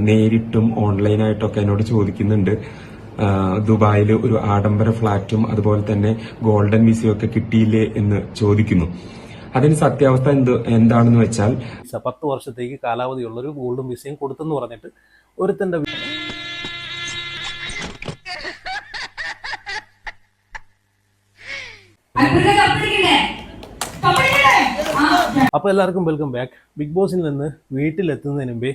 നേരിട്ടും ഓൺലൈനായിട്ടൊക്കെ എന്നോട് ചോദിക്കുന്നുണ്ട്. ദുബായിൽ ഒരു ആഡംബര ഫ്ളാറ്റും അതുപോലെ തന്നെ ഗോൾഡൻ വിസയും ഒക്കെ കിട്ടിയില്ലേ എന്ന് ചോദിക്കുന്നു. അതിന് സത്യാവസ്ഥ എന്താണെന്ന് വെച്ചാൽ 10 വർഷത്തേക്ക് കാലാവധിയുള്ളൊരു ഗോൾഡൻ വിസയും കൊടുത്തെന്ന് പറഞ്ഞിട്ട് ഒരുത്തന്റെ അപ്പോൾ എല്ലാവർക്കും വെൽക്കം ബാക്ക്. ബിഗ് ബോസിൽ നിന്ന് വീട്ടിലെത്തുന്നതിന് മുമ്പേ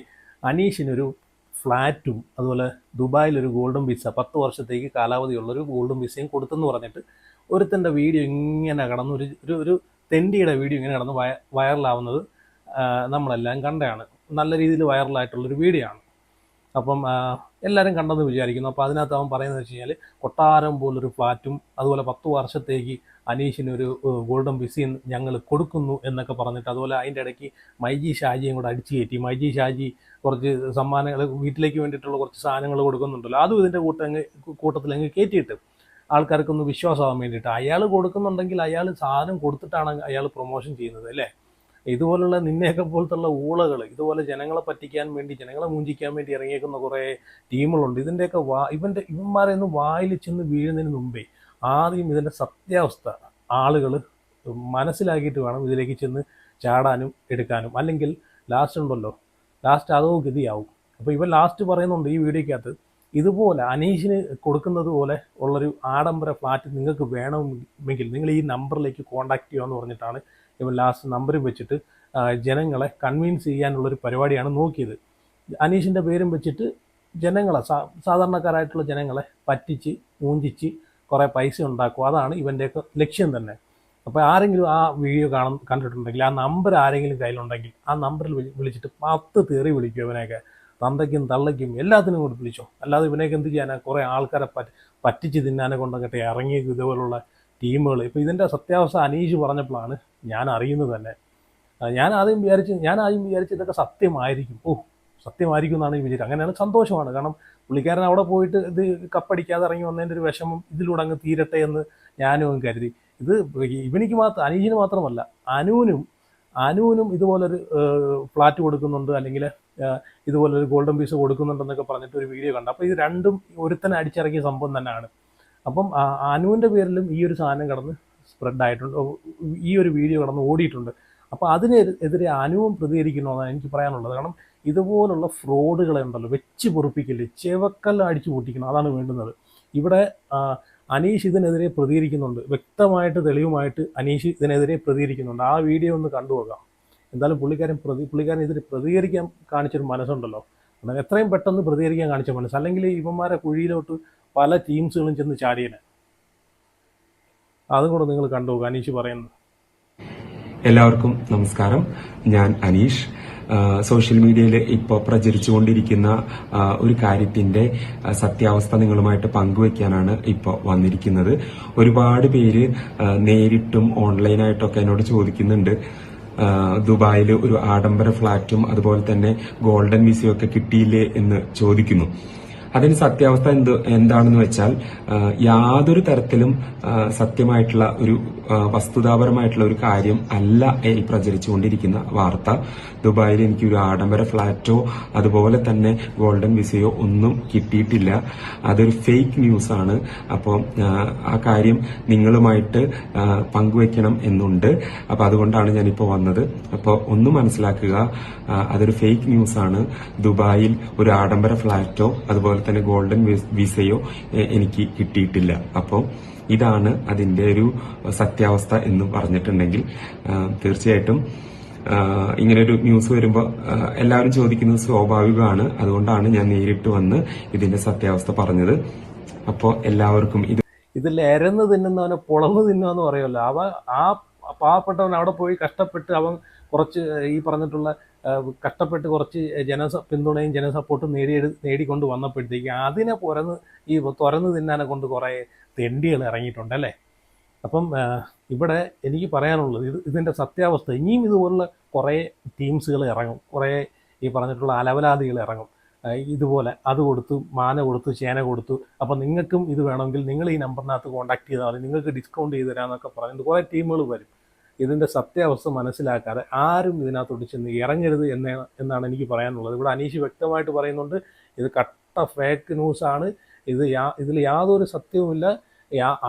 അനീഷിനൊരു ഫ്ലാറ്റും അതുപോലെ ദുബായിലൊരു ഗോൾഡൻ വിസ 10 വർഷത്തേക്ക് കാലാവധിയുള്ളൊരു ഗോൾഡൻ വിസയും കൊടുത്തെന്ന് പറഞ്ഞിട്ട് ഒരുത്തൻ്റെ വീഡിയോ ഇങ്ങനെ കടന്ന് ഒരു തെണ്ടിയുടെ വീഡിയോ ഇങ്ങനെ കടന്ന് വൈറലാവുന്നത് നമ്മളെല്ലാം കണ്ടതാണ്. നല്ല രീതിയിൽ വൈറലായിട്ടുള്ളൊരു വീഡിയോ ആണ്. അപ്പം എല്ലാവരും കണ്ടെന്ന് വിചാരിക്കുന്നു. അപ്പോൾ അതിനകത്ത് അവൻ പറയുന്നത് വെച്ച് കഴിഞ്ഞാൽ കൊട്ടാരം പോലൊരു ഫ്ലാറ്റും അതുപോലെ 10 വർഷത്തേക്ക് അനീഷിനൊരു ഗോൾഡൻ വിസയും ഞങ്ങൾ കൊടുക്കുന്നു എന്നൊക്കെ പറഞ്ഞിട്ട്, അതുപോലെ അതിൻ്റെ ഇടയ്ക്ക് മൈജി ഷാജിയും കൂടെ അടിച്ചു കയറ്റി. മൈജി ഷാജി കുറച്ച് സമ്മാനങ്ങൾ വീട്ടിലേക്ക് വേണ്ടിയിട്ടുള്ള കുറച്ച് സാധനങ്ങൾ കൊടുക്കുന്നുണ്ടല്ലോ, അതും ഇതിൻ്റെ കൂട്ടത്തിലങ്ങ് കയറ്റിയിട്ട് ആൾക്കാർക്കൊന്ന് വിശ്വാസമാകാൻ വേണ്ടിയിട്ട്. അയാൾ കൊടുക്കുന്നുണ്ടെങ്കിൽ അയാൾ സാധനം കൊടുത്തിട്ടാണ് അയാൾ പ്രൊമോഷൻ ചെയ്യുന്നത് അല്ലേ. ഇതുപോലുള്ള നിന്നെയൊക്കെ പോലത്തുള്ള ഊളകൾ, ഇതുപോലെ ജനങ്ങളെ പറ്റിക്കാൻ വേണ്ടി, ജനങ്ങളെ മൂഞ്ചിക്കാൻ വേണ്ടി ഇറങ്ങിയേക്കുന്ന കുറേ ടീമുകളുണ്ട്. ഇതിൻ്റെയൊക്കെ ഇവന്മാരെ ഒന്ന് വായിൽ ചെന്ന് വീഴുന്നതിന് മുമ്പേ ആദ്യം ഇതിൻ്റെ സത്യാവസ്ഥ ആളുകൾ മനസ്സിലാക്കിയിട്ട് വേണം ഇതിലേക്ക് ചെന്ന് ചാടാനും എടുക്കാനും. അല്ലെങ്കിൽ ലാസ്റ്റ് അതോ ഗതിയാവും. അപ്പോൾ ഇവൻ ലാസ്റ്റ് പറയുന്നുണ്ട് ഈ വീഡിയോക്കകത്ത്, ഇതുപോലെ അനീഷിന് കൊടുക്കുന്നത് പോലെ ഉള്ളൊരു ആഡംബര ഫ്ലാറ്റ് നിങ്ങൾക്ക് വേണമെങ്കിൽ നിങ്ങൾ ഈ നമ്പറിലേക്ക് കോൺടാക്ട് ചെയ്യുമെന്ന് പറഞ്ഞിട്ടാണ് ഇവൻ ലാസ്റ്റ് നമ്പറും വെച്ചിട്ട് ജനങ്ങളെ കൺവിൻസ് ചെയ്യാനുള്ളൊരു പരിപാടിയാണ് നോക്കിയത്. അനീഷിൻ്റെ പേരും വെച്ചിട്ട് ജനങ്ങളെ, സാധാരണക്കാരായിട്ടുള്ള ജനങ്ങളെ പറ്റിച്ച് മൂഞ്ചിച്ച് കുറേ പൈസ ഉണ്ടാക്കും. അതാണ് ഇവൻ്റെയൊക്കെ ലക്ഷ്യം തന്നെ. അപ്പോൾ ആരെങ്കിലും ആ വീഡിയോ കണ്ടിട്ടുണ്ടെങ്കിൽ, ആ നമ്പർ ആരെങ്കിലും കയ്യിലുണ്ടെങ്കിൽ ആ നമ്പറിൽ വിളിച്ചിട്ട് 10 തെറി വിളിക്കും. ഇവനെയൊക്കെ തന്തയ്ക്കും തള്ളയ്ക്കും എല്ലാത്തിനും കൂടി വിളിച്ചോ. അല്ലാതെ ഇവനെയൊക്കെ എന്ത് ചെയ്യാനാണ്? കുറേ ആൾക്കാരെ പറ്റിച്ച് തിന്നാനെ കൊണ്ടങ്ങട്ടെ ഇറങ്ങിയ ഇതുപോലുള്ള ടീമുകൾ. ഇപ്പോൾ ഇതിൻ്റെ സത്യാവസ്ഥ അനീഷ് പറഞ്ഞപ്പോഴാണ് ഞാൻ അറിയുന്നത് തന്നെ. ഞാൻ ആദ്യം വിചാരിച്ച് ഇതൊക്കെ സത്യമായിരിക്കും. സത്യമായിരിക്കും എന്നാണ് വിചാരിച്ചത്. അങ്ങനെയാണ്, സന്തോഷമാണ്. കാരണം പുള്ളിക്കാരൻ അവിടെ പോയിട്ട് ഇത് കപ്പടിക്കാതെ ഇറങ്ങി വന്നതിൻ്റെ ഒരു വിഷമം ഇതിലൂടെ അങ്ങ് തീരട്ടെ എന്ന് ഞാനും കരുതി. ഇത് അനീഷിന് മാത്രമല്ല, അനുവിനും ഇതുപോലൊരു ഫ്ലാറ്റ് കൊടുക്കുന്നുണ്ട്, അല്ലെങ്കിൽ ഇതുപോലൊരു ഗോൾഡൻ പീസ് കൊടുക്കുന്നുണ്ടെന്നൊക്കെ പറഞ്ഞിട്ട് ഒരു വീഡിയോ കണ്ടു. അപ്പോൾ ഇത് രണ്ടും ഒരുത്തനെ അടിച്ചിറക്കിയ സംഭവം തന്നെയാണ്. അപ്പം അനുവിൻ്റെ പേരിലും ഈ ഒരു സാധനം കടന്ന് സ്പ്രെഡായിട്ടുണ്ട്, ഈ ഒരു വീഡിയോ കടന്ന് ഓടിയിട്ടുണ്ട്. അപ്പോൾ അതിനെതിരെ അനുവും പ്രതികരിക്കണമെന്നാണ് എനിക്ക് പറയാനുള്ളത്. കാരണം ഇതുപോലുള്ള ഫ്രോഡുകളെ ഉണ്ടല്ലോ വെച്ച് പൊറുപ്പിക്കില്ലേ, ചെവക്കെല്ലാം അടിച്ചു പൊട്ടിക്കണം, അതാണ് വേണ്ടുന്നത്. ഇവിടെ അനീഷ് ഇതിനെതിരെ പ്രതികരിക്കുന്നുണ്ട്, വ്യക്തമായിട്ട് തെളിവുമായിട്ട് അനീഷ് ഇതിനെതിരെ പ്രതികരിക്കുന്നുണ്ട്. ആ വീഡിയോ ഒന്ന് കണ്ടുപോകാം. എന്തായാലും പുള്ളിക്കാരൻ ഇതിന് പ്രതികരിക്കാൻ കാണിച്ചൊരു മനസ്സുണ്ടല്ലോ, എന്നാൽ എത്രയും പെട്ടെന്ന് പ്രതികരിക്കാൻ കാണിച്ച മനസ്സ്, അല്ലെങ്കിൽ ഇവന്മാരെ കുഴിയിലോട്ട് പല ടീംസുകളും ചെന്ന് ചാടിയനെ. അതും കൂടെ നിങ്ങൾ കണ്ടുപോകുക അനീഷ് പറയുന്നത്. എല്ലാവർക്കും നമസ്കാരം, ഞാൻ അനീഷ്. സോഷ്യൽ മീഡിയയിൽ ഇപ്പോൾ പ്രചരിച്ചുകൊണ്ടിരിക്കുന്ന ഒരു കാര്യത്തിന്റെ സത്യാവസ്ഥ നിങ്ങളുമായിട്ട് പങ്കുവെക്കാനാണ് ഇപ്പോൾ വന്നിരിക്കുന്നത്. ഒരുപാട് പേര് നേരിട്ടും ഓൺലൈനായിട്ടൊക്കെ എന്നോട് ചോദിക്കുന്നുണ്ട്, ദുബായിൽ ഒരു ആഡംബര ഫ്ളാറ്റും അതുപോലെ തന്നെ ഗോൾഡൻ വിസയും ഒക്കെ കിട്ടിയില്ലേ എന്ന് ചോദിക്കുന്നു. അതിന് സത്യാവസ്ഥ എന്താണെന്ന് വെച്ചാൽ, യാതൊരു തരത്തിലും സത്യമായിട്ടുള്ള ഒരു വസ്തുതാപരമായിട്ടുള്ള ഒരു കാര്യം അല്ല ഈ പ്രചരിച്ചുകൊണ്ടിരിക്കുന്ന വാർത്ത. ദുബായിൽ എനിക്കൊരു ആഡംബര ഫ്ളാറ്റോ അതുപോലെ തന്നെ ഗോൾഡൻ വിസയോ ഒന്നും കിട്ടിയിട്ടില്ല. അതൊരു ഫേക്ക് ന്യൂസ് ആണ്. അപ്പോൾ ആ കാര്യം നിങ്ങളുമായിട്ട് പങ്കുവെക്കണം എന്നുണ്ട്. അപ്പൊ അതുകൊണ്ടാണ് ഞാനിപ്പോൾ വന്നത്. അപ്പോൾ ഒന്ന് മനസ്സിലാക്കുക, അതൊരു ഫേക്ക് ന്യൂസ് ആണ്. ദുബായിൽ ഒരു ആഡംബര ഫ്ളാറ്റോ അതുപോലെ തന്നെ ഗോൾഡൻ വിസയോ എനിക്ക് കിട്ടിയിട്ടില്ല. അപ്പോൾ ഇതാണ് അതിന്റെ ഒരു സത്യാവസ്ഥ എന്ന് പറഞ്ഞിട്ടുണ്ടെങ്കിൽ, തീർച്ചയായിട്ടും ഇങ്ങനൊരു ന്യൂസ് വരുമ്പോൾ എല്ലാവരും ചോദിക്കുന്നത് സ്വാഭാവികമാണ്. അതുകൊണ്ടാണ് ഞാൻ നേരിട്ട് വന്ന് ഇതിന്റെ സത്യാവസ്ഥ പറഞ്ഞത്. അപ്പോൾ എല്ലാവർക്കും ഇതിൽ എരന്ന് തിന്നുന്നവനെ പൊളന്ന് തിന്നുമെന്ന് പറയുമല്ലോ. ആ പാവപ്പെട്ടവൻ അവിടെ പോയി കഷ്ടപ്പെട്ട് അവൻ കുറച്ച് ഈ പറഞ്ഞിട്ടുള്ള കഷ്ടപ്പെട്ട് കുറച്ച് പിന്തുണയും ജനസപ്പോർട്ടും നേടിക്കൊണ്ട് വന്നപ്പോഴത്തേക്ക് അതിനെ തുറന്ന് തിന്നാനെ കൊണ്ട് കുറേ തെണ്ടികൾ ഇറങ്ങിയിട്ടുണ്ട് അല്ലേ. അപ്പം ഇവിടെ എനിക്ക് പറയാനുള്ളത്, ഇതിൻ്റെ സത്യാവസ്ഥ, ഇനിയും ഇതുപോലുള്ള കുറേ ടീംസുകൾ ഇറങ്ങും, കുറേ ഈ പറഞ്ഞിട്ടുള്ള അലവലാദികൾ ഇറങ്ങും. ഇതുപോലെ അത് കൊടുത്തു, മാന കൊടുത്തു, ചേന കൊടുത്തു, അപ്പം നിങ്ങൾക്കും ഇത് വേണമെങ്കിൽ നിങ്ങൾ ഈ നമ്പറിനകത്ത് കോൺടാക്ട് ചെയ്താൽ മതി, നിങ്ങൾക്ക് ഡിസ്കൗണ്ട് ചെയ്ത് തരാമെന്നൊക്കെ പറഞ്ഞിട്ട് കുറേ ടീമുകൾ വരും. ഇതിൻ്റെ സത്യാവസ്ഥ മനസ്സിലാക്കാതെ ആരും ഇതിനകത്തോട്ട് ചെന്ന് ഇറങ്ങരുത് എന്നാണ് എനിക്ക് പറയാനുള്ളത്. ഇവിടെ അനീഷ് വ്യക്തമായിട്ട് പറയുന്നുണ്ട്, ഇത് കട്ട ഫേക്ക് ന്യൂസാണ്, ഇതിൽ യാതൊരു സത്യവുമില്ല,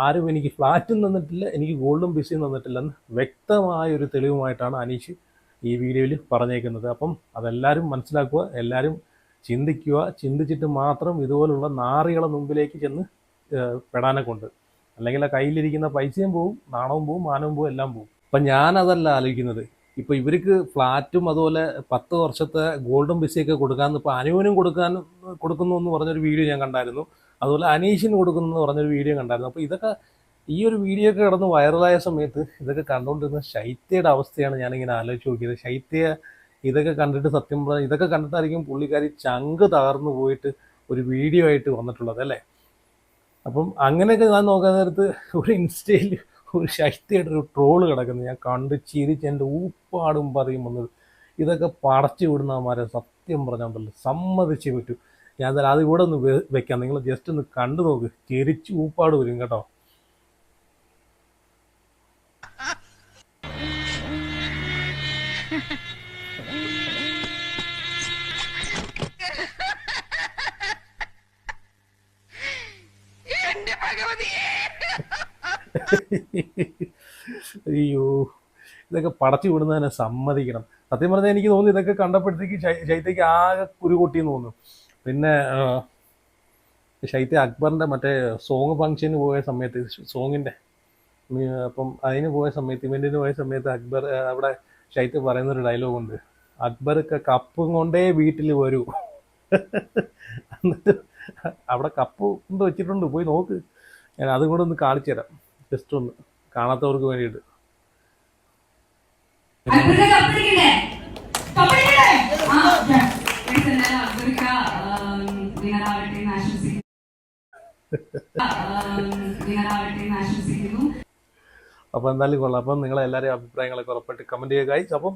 ആരും എനിക്ക് ഫ്ലാറ്റും തന്നിട്ടില്ല, എനിക്ക് ഗോൾഡും പിസയും തന്നിട്ടില്ലെന്ന് വ്യക്തമായൊരു തെളിവുമായിട്ടാണ് അനീഷ് ഈ വീഡിയോയിൽ പറഞ്ഞേക്കുന്നത്. അപ്പം അതെല്ലാവരും മനസ്സിലാക്കുക, എല്ലാവരും ചിന്തിക്കുക, ചിന്തിച്ചിട്ട് മാത്രം ഇതുപോലുള്ള നാറികളെ മുമ്പിലേക്ക് ചെന്ന് പെടാനെ കൊണ്ട്, അല്ലെങ്കിൽ ആ കയ്യിലിരിക്കുന്ന പൈസയും പോവും, നാണവും പോവും, മാനവും പോവും, എല്ലാം പോവും. അപ്പം ഞാനതല്ല ആലോചിക്കുന്നത്. ഇപ്പോൾ ഇവർക്ക് ഫ്ലാറ്റും അതുപോലെ 10 വർഷത്തെ ഗോൾഡും പിസയൊക്കെ കൊടുക്കാമെന്ന് ഇപ്പോൾ അനുവിനും കൊടുക്കുന്നു എന്ന് പറഞ്ഞൊരു വീഡിയോ ഞാൻ കണ്ടായിരുന്നു. അതുപോലെ അനീഷിന് കൊടുക്കുന്നു എന്ന് പറഞ്ഞൊരു വീഡിയോ കണ്ടായിരുന്നു. അപ്പോൾ ഇതൊക്കെ ഈ ഒരു വീഡിയോ ഒക്കെ കിടന്ന് വൈറലായ സമയത്ത് ഇതൊക്കെ കണ്ടുകൊണ്ടിരുന്ന ശൈത്യയുടെ അവസ്ഥയാണ് ഞാനിങ്ങനെ ആലോചിച്ച് നോക്കിയത്. ശൈത്യ ഇതൊക്കെ കണ്ടിട്ട് സത്യം പറഞ്ഞാൽ ഇതൊക്കെ കണ്ടിട്ടായിരിക്കും പുള്ളിക്കാരി ചങ്ക് തകർന്നു പോയിട്ട് ഒരു വീഡിയോ ആയിട്ട് വന്നിട്ടുള്ളത് അല്ലേ. അപ്പം അങ്ങനെയൊക്കെ ഞാൻ നോക്കാൻ നേരത്ത് ഒരു ഇൻസ്റ്റയിൽ ഒരു ശൈത്യയുടെ ഒരു ട്രോള് കിടക്കുന്നത് ഞാൻ കണ്ട് ചിരിച്ച് എൻ്റെ ഊപ്പാടും പറയും വന്നത്. ഇതൊക്കെ പടച്ചു വിടുന്നമാരെ സത്യം പറഞ്ഞാൽ സമ്മതിച്ചേ പറ്റൂ. ഞാൻ എന്തായാലും അത് ഇവിടെ ഒന്ന് വെക്കാം, നിങ്ങൾ ജസ്റ്റ് ഒന്ന് കണ്ടു നോക്ക്, ചിരിച്ച് ഊപ്പാട് വരും കേട്ടോ. അയ്യോ, ഇതൊക്കെ പടച്ചു വിടുന്നതിനെ സമ്മതിക്കണം. സത്യം പറഞ്ഞാൽ എനിക്ക് തോന്നുന്നു ഇതൊക്കെ കണ്ടപ്പോഴത്തേക്ക് ശൈത്യക്ക് ആകെ കുരുകൊട്ടിയെന്ന് തോന്നുന്നു. പിന്നെ ശൈത്യ അക്ബറിൻ്റെ മറ്റേ സോങ് ഫംഗ്ഷന് പോയ സമയത്ത്, സോങ്ങിൻ്റെ അപ്പം അതിന് പോയ സമയത്ത്, ഇവൻറ്റിന് പോയ സമയത്ത് അക്ബർ അവിടെ ശൈത്യ പറയുന്നൊരു ഡയലോഗുണ്ട്, അക്ബർക്ക് കപ്പും കൊണ്ടേ വീട്ടിൽ വരൂ. എന്നിട്ട് അവിടെ കപ്പ് കൊണ്ട് വെച്ചിട്ടുണ്ട്, പോയി നോക്ക്. ഞാൻ അതും കൂടെ ഒന്ന് കാണിച്ചു തരാം, ജസ്റ്റ് ഒന്ന് കാണാത്തവർക്ക് വേണ്ടിയിട്ട്. അപ്പോൾ എന്തായാലും കൊള്ളാം. അപ്പം നിങ്ങളെല്ലാവരെയും അഭിപ്രായങ്ങളൊക്കെ ഉറപ്പായിട്ട് കമൻറ്റ് ചെയ്യുക ഗൈസ്. അപ്പം